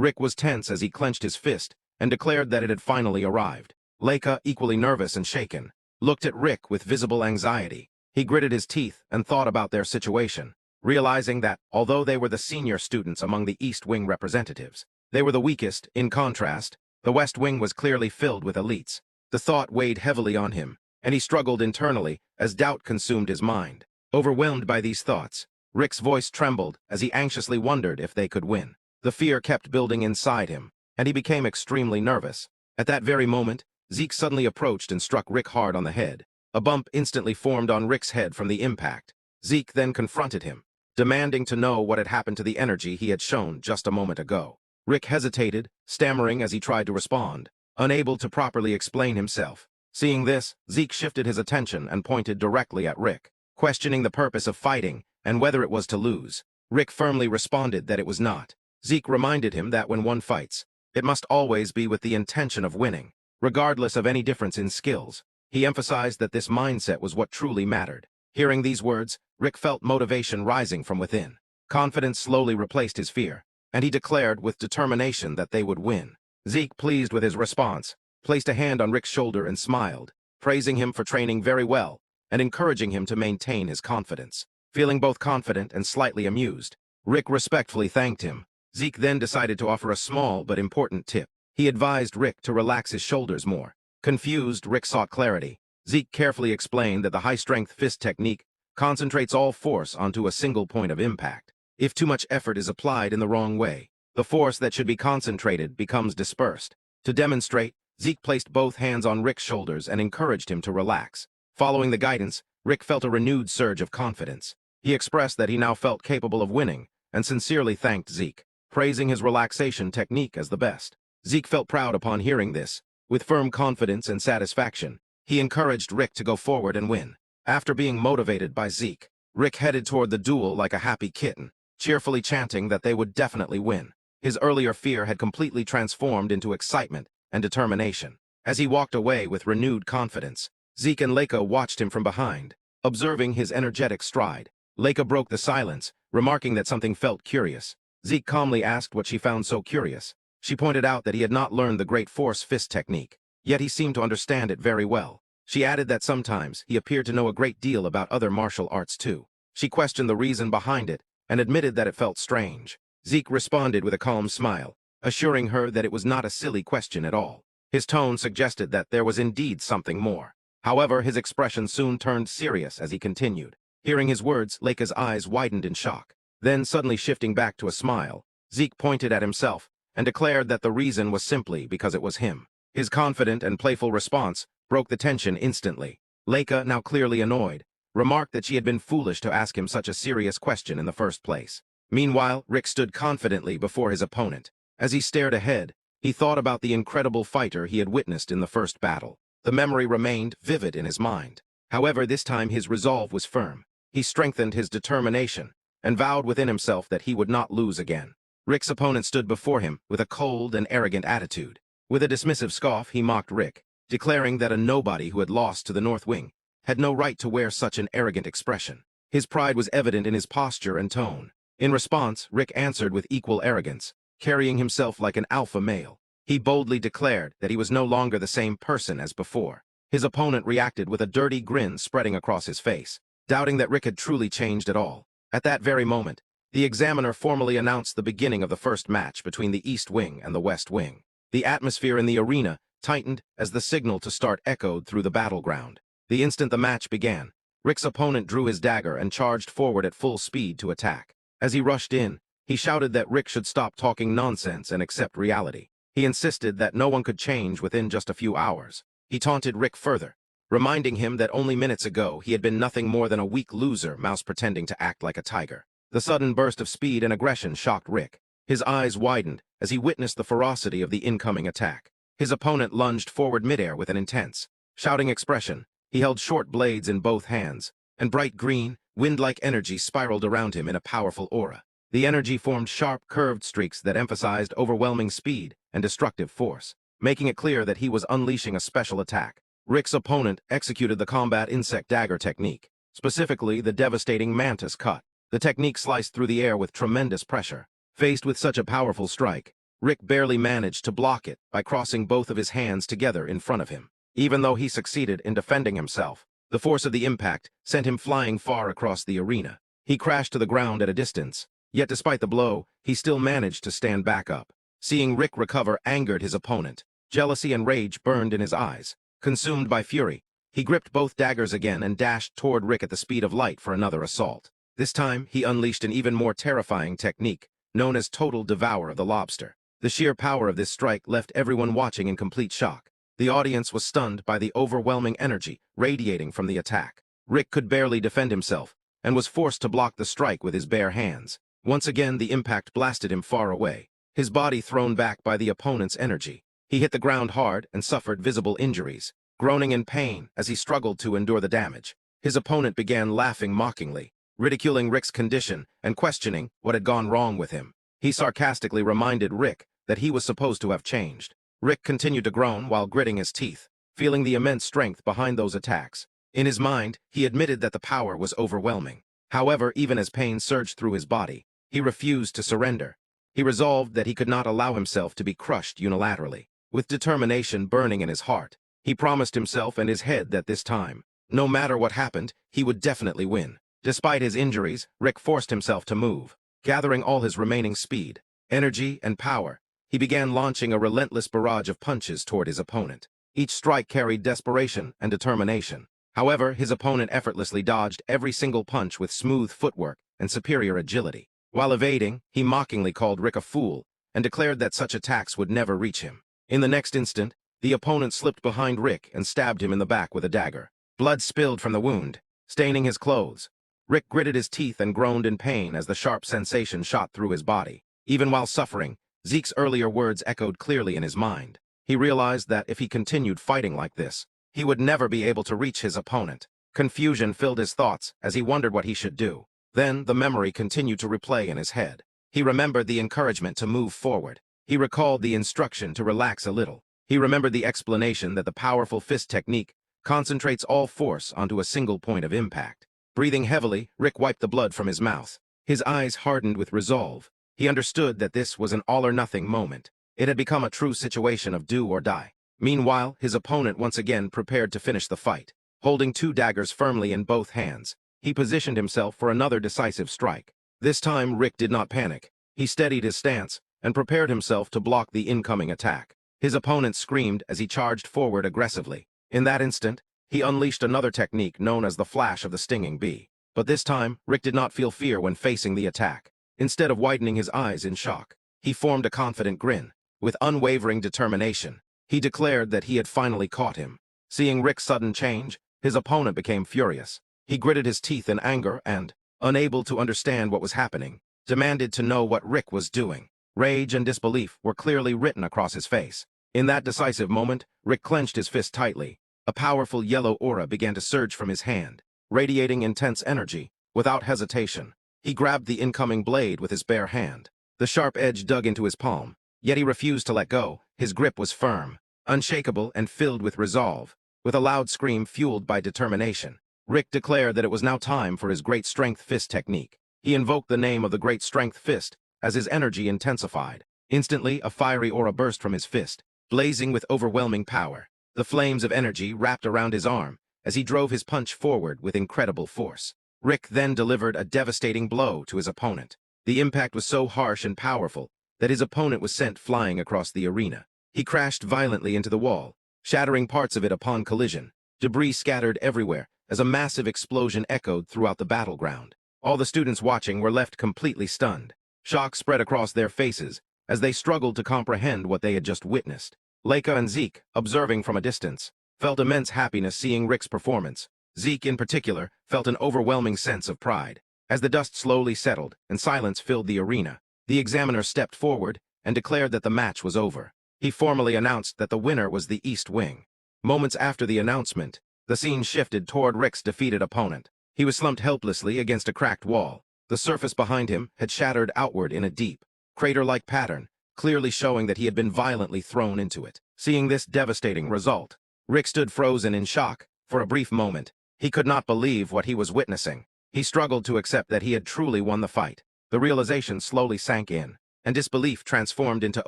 Rick was tense as he clenched his fist and declared that it had finally arrived. Leica, equally nervous and shaken, looked at Rick with visible anxiety. He gritted his teeth and thought about their situation, realizing that, although they were the senior students among the East Wing representatives, they were the weakest. In contrast, the West Wing was clearly filled with elites. The thought weighed heavily on him, and he struggled internally as doubt consumed his mind. Overwhelmed by these thoughts, Rick's voice trembled as he anxiously wondered if they could win. The fear kept building inside him, and he became extremely nervous. At that very moment, Zeke suddenly approached and struck Rick hard on the head. A bump instantly formed on Rick's head from the impact. Zeke then confronted him, demanding to know what had happened to the energy he had shown just a moment ago. Rick hesitated, stammering as he tried to respond, unable to properly explain himself. Seeing this, Zeke shifted his attention and pointed directly at Rick, questioning the purpose of fighting and whether it was to lose. Rick firmly responded that it was not. Zeke reminded him that when one fights, it must always be with the intention of winning, regardless of any difference in skills. He emphasized that this mindset was what truly mattered. Hearing these words, Rick felt motivation rising from within. Confidence slowly replaced his fear, and he declared with determination that they would win. Zeke, pleased with his response, placed a hand on Rick's shoulder and smiled, praising him for training very well and encouraging him to maintain his confidence. Feeling both confident and slightly amused, Rick respectfully thanked him. Zeke then decided to offer a small but important tip. He advised Rick to relax his shoulders more. Confused, Rick sought clarity. Zeke carefully explained that the high-strength fist technique concentrates all force onto a single point of impact. If too much effort is applied in the wrong way, the force that should be concentrated becomes dispersed. To demonstrate, Zeke placed both hands on Rick's shoulders and encouraged him to relax. Following the guidance, Rick felt a renewed surge of confidence. He expressed that he now felt capable of winning and sincerely thanked Zeke, praising his relaxation technique as the best. Zeke felt proud upon hearing this. With firm confidence and satisfaction, he encouraged Rick to go forward and win. After being motivated by Zeke, Rick headed toward the duel like a happy kitten, cheerfully chanting that they would definitely win. His earlier fear had completely transformed into excitement and determination. As he walked away with renewed confidence, Zeke and Leica watched him from behind, observing his energetic stride. Leica broke the silence, remarking that something felt curious. Zeke calmly asked what she found so curious. She pointed out that he had not learned the great force fist technique, yet he seemed to understand it very well. She added that sometimes he appeared to know a great deal about other martial arts too. She questioned the reason behind it and admitted that it felt strange. Zeke responded with a calm smile, assuring her that it was not a silly question at all. His tone suggested that there was indeed something more. However, his expression soon turned serious as he continued. Hearing his words, Leica's eyes widened in shock. Then, suddenly shifting back to a smile, Zeke pointed at himself and declared that the reason was simply because it was him. His confident and playful response broke the tension instantly. Leica, now clearly annoyed, remarked that she had been foolish to ask him such a serious question in the first place. Meanwhile, Rick stood confidently before his opponent. As he stared ahead, he thought about the incredible fighter he had witnessed in the first battle. The memory remained vivid in his mind. However, this time his resolve was firm. He strengthened his determination and vowed within himself that he would not lose again. Rick's opponent stood before him with a cold and arrogant attitude. With a dismissive scoff, he mocked Rick, declaring that a nobody who had lost to the North Wing had no right to wear such an arrogant expression. His pride was evident in his posture and tone. In response, Rick answered with equal arrogance, carrying himself like an alpha male. He boldly declared that he was no longer the same person as before. His opponent reacted with a dirty grin spreading across his face, doubting that Rick had truly changed at all. At that very moment, the examiner formally announced the beginning of the first match between the East Wing and the West Wing. The atmosphere in the arena tightened as the signal to start echoed through the battleground. The instant the match began, Rick's opponent drew his dagger and charged forward at full speed to attack. As he rushed in, he shouted that Rick should stop talking nonsense and accept reality. He insisted that no one could change within just a few hours. He taunted Rick further, reminding him that only minutes ago he had been nothing more than a weak loser mouse pretending to act like a tiger. The sudden burst of speed and aggression shocked Rick. His eyes widened as he witnessed the ferocity of the incoming attack. His opponent lunged forward midair with an intense, shouting expression. He held short blades in both hands, and bright green, wind-like energy spiraled around him in a powerful aura. The energy formed sharp, curved streaks that emphasized overwhelming speed and destructive force, making it clear that he was unleashing a special attack. Rick's opponent executed the combat insect dagger technique, specifically the devastating mantis cut. The technique sliced through the air with tremendous pressure. Faced with such a powerful strike, Rick barely managed to block it by crossing both of his hands together in front of him. Even though he succeeded in defending himself, the force of the impact sent him flying far across the arena. He crashed to the ground at a distance, yet despite the blow, he still managed to stand back up. Seeing Rick recover angered his opponent. Jealousy and rage burned in his eyes. Consumed by fury, he gripped both daggers again and dashed toward Rick at the speed of light for another assault. This time, he unleashed an even more terrifying technique, known as Total Devour of the Lobster. The sheer power of this strike left everyone watching in complete shock. The audience was stunned by the overwhelming energy radiating from the attack. Rick could barely defend himself, and was forced to block the strike with his bare hands. Once again, the impact blasted him far away, his body thrown back by the opponent's energy. He hit the ground hard and suffered visible injuries, groaning in pain as he struggled to endure the damage. His opponent began laughing mockingly, ridiculing Rick's condition and questioning what had gone wrong with him. He sarcastically reminded Rick that he was supposed to have changed. Rick continued to groan while gritting his teeth, feeling the immense strength behind those attacks. In his mind, he admitted that the power was overwhelming. However, even as pain surged through his body, he refused to surrender. He resolved that he could not allow himself to be crushed unilaterally. With determination burning in his heart, he promised himself and his head that this time, no matter what happened, he would definitely win. Despite his injuries, Rick forced himself to move. Gathering all his remaining speed, energy, and power, he began launching a relentless barrage of punches toward his opponent. Each strike carried desperation and determination. However, his opponent effortlessly dodged every single punch with smooth footwork and superior agility. While evading, he mockingly called Rick a fool and declared that such attacks would never reach him. In the next instant, the opponent slipped behind Rick and stabbed him in the back with a dagger. Blood spilled from the wound, staining his clothes. Rick gritted his teeth and groaned in pain as the sharp sensation shot through his body. Even while suffering, Zeke's earlier words echoed clearly in his mind. He realized that if he continued fighting like this, he would never be able to reach his opponent. Confusion filled his thoughts as he wondered what he should do. Then, the memory continued to replay in his head. He remembered the encouragement to move forward. He recalled the instruction to relax a little. He remembered the explanation that the powerful fist technique concentrates all force onto a single point of impact. Breathing heavily, Rick wiped the blood from his mouth. His eyes hardened with resolve. He understood that this was an all-or-nothing moment. It had become a true situation of do or die. Meanwhile, his opponent once again prepared to finish the fight. Holding two daggers firmly in both hands, he positioned himself for another decisive strike. This time, Rick did not panic. He steadied his stance and prepared himself to block the incoming attack. His opponent screamed as he charged forward aggressively. In that instant, he unleashed another technique known as the flash of the stinging bee. But this time, Rick did not feel fear when facing the attack. Instead of widening his eyes in shock, he formed a confident grin. With unwavering determination, he declared that he had finally caught him. Seeing Rick's sudden change, his opponent became furious. He gritted his teeth in anger and, unable to understand what was happening, demanded to know what Rick was doing. Rage and disbelief were clearly written across his face. In that decisive moment, Rick clenched his fist tightly. A powerful yellow aura began to surge from his hand, radiating intense energy. Without hesitation, he grabbed the incoming blade with his bare hand. The sharp edge dug into his palm, yet he refused to let go. His grip was firm, unshakable, and filled with resolve. With a loud scream fueled by determination, Rick declared that it was now time for his Great Strength Fist technique. He invoked the name of the Great Strength Fist as his energy intensified. Instantly, a fiery aura burst from his fist, blazing with overwhelming power. The flames of energy wrapped around his arm as he drove his punch forward with incredible force. Rick then delivered a devastating blow to his opponent. The impact was so harsh and powerful that his opponent was sent flying across the arena. He crashed violently into the wall, shattering parts of it upon collision. Debris scattered everywhere as a massive explosion echoed throughout the battleground. All the students watching were left completely stunned. Shock spread across their faces as they struggled to comprehend what they had just witnessed. Leica and Zeke, observing from a distance, felt immense happiness seeing Rick's performance. Zeke, in particular, felt an overwhelming sense of pride. As the dust slowly settled and silence filled the arena, the examiner stepped forward and declared that the match was over. He formally announced that the winner was the East Wing. Moments after the announcement, the scene shifted toward Rick's defeated opponent. He was slumped helplessly against a cracked wall. The surface behind him had shattered outward in a deep, crater-like pattern, clearly showing that he had been violently thrown into it. Seeing this devastating result, Rick stood frozen in shock. For a brief moment, he could not believe what he was witnessing. He struggled to accept that he had truly won the fight. The realization slowly sank in. and disbelief transformed into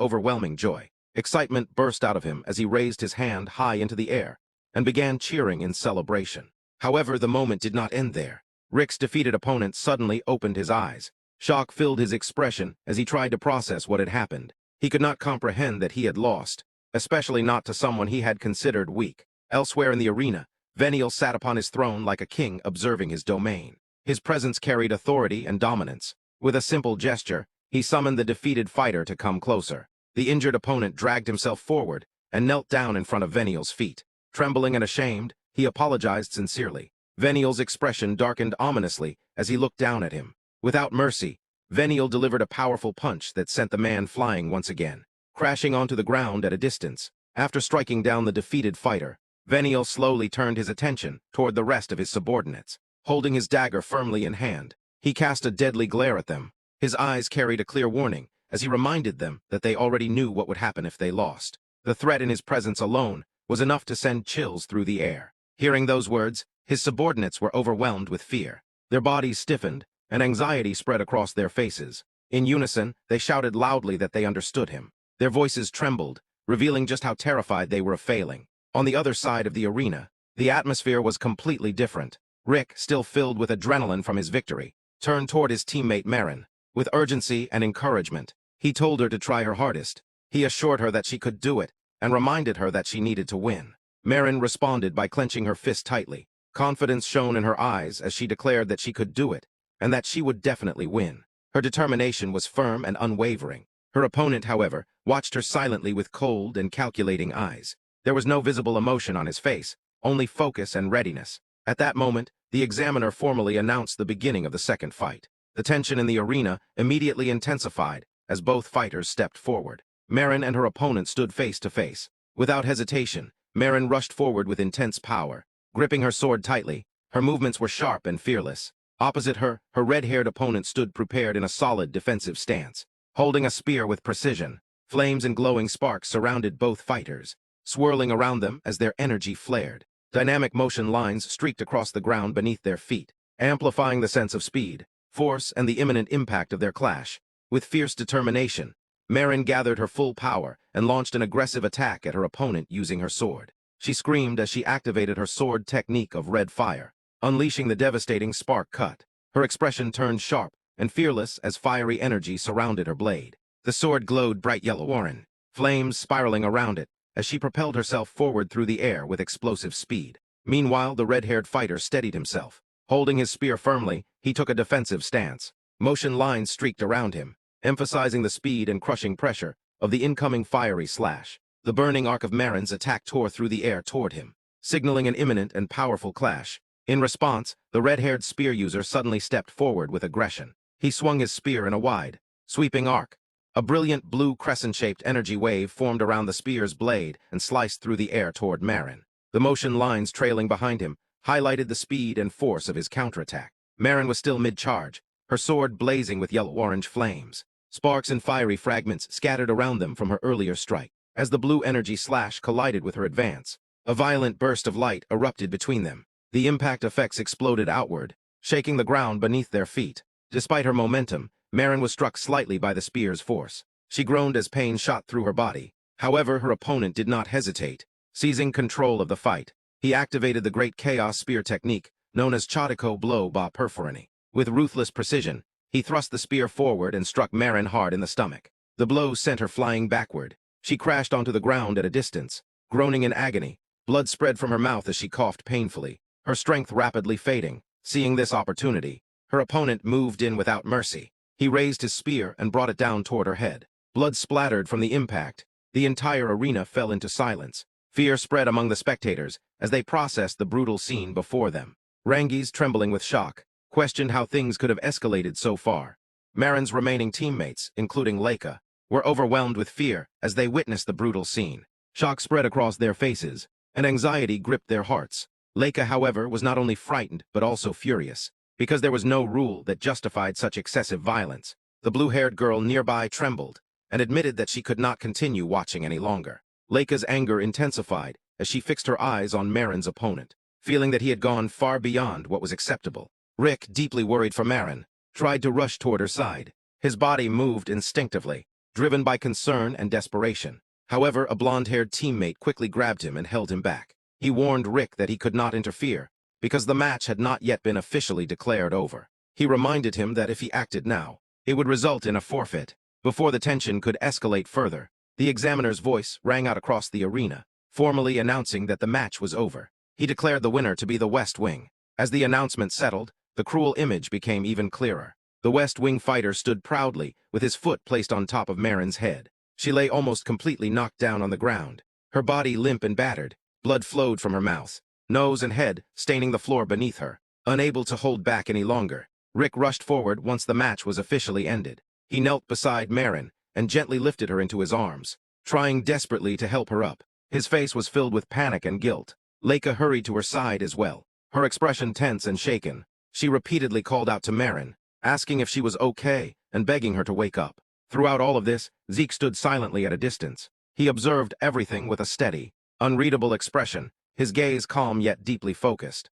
overwhelming joy. Excitement burst out of him as he raised his hand high into the air and began cheering in celebration. However, the moment did not end there. Rick's defeated opponent suddenly opened his eyes. Shock filled his expression as he tried to process what had happened. He could not comprehend that he had lost, especially not to someone he had considered weak. Elsewhere in the arena, Veniel sat upon his throne like a king observing his domain. His presence carried authority and dominance. With a simple gesture, he summoned the defeated fighter to come closer. The injured opponent dragged himself forward and knelt down in front of Veniel's feet. Trembling and ashamed, he apologized sincerely. Veniel's expression darkened ominously as he looked down at him. Without mercy, Veniel delivered a powerful punch that sent the man flying once again, crashing onto the ground at a distance. After striking down the defeated fighter, Veniel slowly turned his attention toward the rest of his subordinates. Holding his dagger firmly in hand, he cast a deadly glare at them. His eyes carried a clear warning as he reminded them that they already knew what would happen if they lost. The threat in his presence alone was enough to send chills through the air. Hearing those words, his subordinates were overwhelmed with fear. Their bodies stiffened, and anxiety spread across their faces. In unison, they shouted loudly that they understood him. Their voices trembled, revealing just how terrified they were of failing. On the other side of the arena, the atmosphere was completely different. Rick, still filled with adrenaline from his victory, turned toward his teammate Marin. With urgency and encouragement, he told her to try her hardest. He assured her that she could do it, and reminded her that she needed to win. Marin responded by clenching her fist tightly. Confidence shone in her eyes as she declared that she could do it, and that she would definitely win. Her determination was firm and unwavering. Her opponent, however, watched her silently with cold and calculating eyes. There was no visible emotion on his face, only focus and readiness. At that moment, the examiner formally announced the beginning of the second fight. The tension in the arena immediately intensified as both fighters stepped forward. Marin and her opponent stood face to face. Without hesitation, Marin rushed forward with intense power. Gripping her sword tightly, her movements were sharp and fearless. Opposite her, her red-haired opponent stood prepared in a solid defensive stance. Holding a spear with precision, flames and glowing sparks surrounded both fighters, swirling around them as their energy flared. Dynamic motion lines streaked across the ground beneath their feet, amplifying the sense of speed, force, and the imminent impact of their clash. With fierce determination, Marin gathered her full power and launched an aggressive attack at her opponent using her sword. She screamed as she activated her sword technique of red fire, unleashing the devastating spark cut. Her expression turned sharp and fearless as fiery energy surrounded her blade. The sword glowed bright yellow-orange, flames spiraling around it as she propelled herself forward through the air with explosive speed. Meanwhile, the red-haired fighter steadied himself. Holding his spear firmly, he took a defensive stance. Motion lines streaked around him, emphasizing the speed and crushing pressure of the incoming fiery slash. The burning arc of Marin's attack tore through the air toward him, signaling an imminent and powerful clash. In response, the red-haired spear user suddenly stepped forward with aggression. He swung his spear in a wide, sweeping arc. A brilliant blue crescent-shaped energy wave formed around the spear's blade and sliced through the air toward Marin. The motion lines trailing behind him highlighted the speed and force of his counterattack. Marin was still mid-charge, her sword blazing with yellow-orange flames. Sparks and fiery fragments scattered around them from her earlier strike. As the blue energy slash collided with her advance, a violent burst of light erupted between them. The impact effects exploded outward, shaking the ground beneath their feet. Despite her momentum, Marin was struck slightly by the spear's force. She groaned as pain shot through her body. However, her opponent did not hesitate. Seizing control of the fight, he activated the Great Chaos Spear technique, known as Chodiko Blow Ba Perforani. With ruthless precision, he thrust the spear forward and struck Marin hard in the stomach. The blow sent her flying backward. She crashed onto the ground at a distance, groaning in agony. Blood spread from her mouth as she coughed painfully, her strength rapidly fading. Seeing this opportunity, her opponent moved in without mercy. He raised his spear and brought it down toward her head. Blood splattered from the impact. The entire arena fell into silence. Fear spread among the spectators as they processed the brutal scene before them. Rangis, trembling with shock, questioned how things could have escalated so far. Marin's remaining teammates, including Leica, were overwhelmed with fear as they witnessed the brutal scene. Shock spread across their faces, and anxiety gripped their hearts. Leica, however, was not only frightened but also furious, because there was no rule that justified such excessive violence. The blue-haired girl nearby trembled and admitted that she could not continue watching any longer. Leica's anger intensified as she fixed her eyes on Marin's opponent, feeling that he had gone far beyond what was acceptable. Rick, deeply worried for Marin, tried to rush toward her side. His body moved instinctively, driven by concern and desperation. However, a blonde-haired teammate quickly grabbed him and held him back. He warned Rick that he could not interfere, because the match had not yet been officially declared over. He reminded him that if he acted now, it would result in a forfeit. Before the tension could escalate further, the examiner's voice rang out across the arena, formally announcing that the match was over. He declared the winner to be the West Wing. As the announcement settled, the cruel image became even clearer. The West Wing fighter stood proudly, with his foot placed on top of Marin's head. She lay almost completely knocked down on the ground, her body limp and battered. Blood flowed from her mouth, nose and head, staining the floor beneath her. Unable to hold back any longer, Rick rushed forward once the match was officially ended. He knelt beside Marin and gently lifted her into his arms, trying desperately to help her up. His face was filled with panic and guilt. Leica hurried to her side as well, her expression tense and shaken. She repeatedly called out to Marin, asking if she was okay and begging her to wake up. Throughout all of this, Zeke stood silently at a distance. He observed everything with a steady, unreadable expression, his gaze calm yet deeply focused.